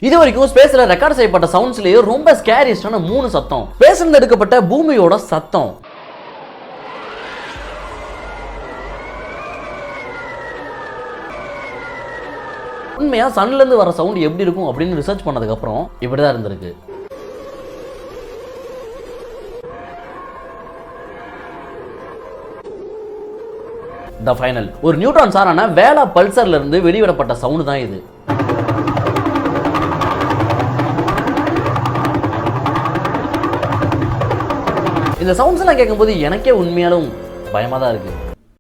இது வரைக்கும் ஸ்பேஸ்ல ரெக்கார்ட் செய்யப்பட்ட சவுண்ட்ஸ்லயே ரொம்ப ஸ்கேரிஸ்டான 3 சத்தம். ஸ்பேஸ்ல எடுக்கப்பட்ட பூமியோட சத்தம். உண்மையா சன்ல இருந்து வர சவுண்ட் எப்படி இருக்கும் அப்படின்னு ரிசர்ச் பண்ணதுக்கு அப்புறம் இப்படிதான் இருந்திருக்கு. த ஃபைனல் ஒரு நியூட்ரான் சாரான வேலா பல்சர்ல இருந்து வெளியிடப்பட்ட சவுண்ட் தான் இது. இந்த சவுண்ட்ஸ் எல்லாம் கேட்கும்போது எனக்கே உண்மையாலும் பயமா தான் இருக்கு.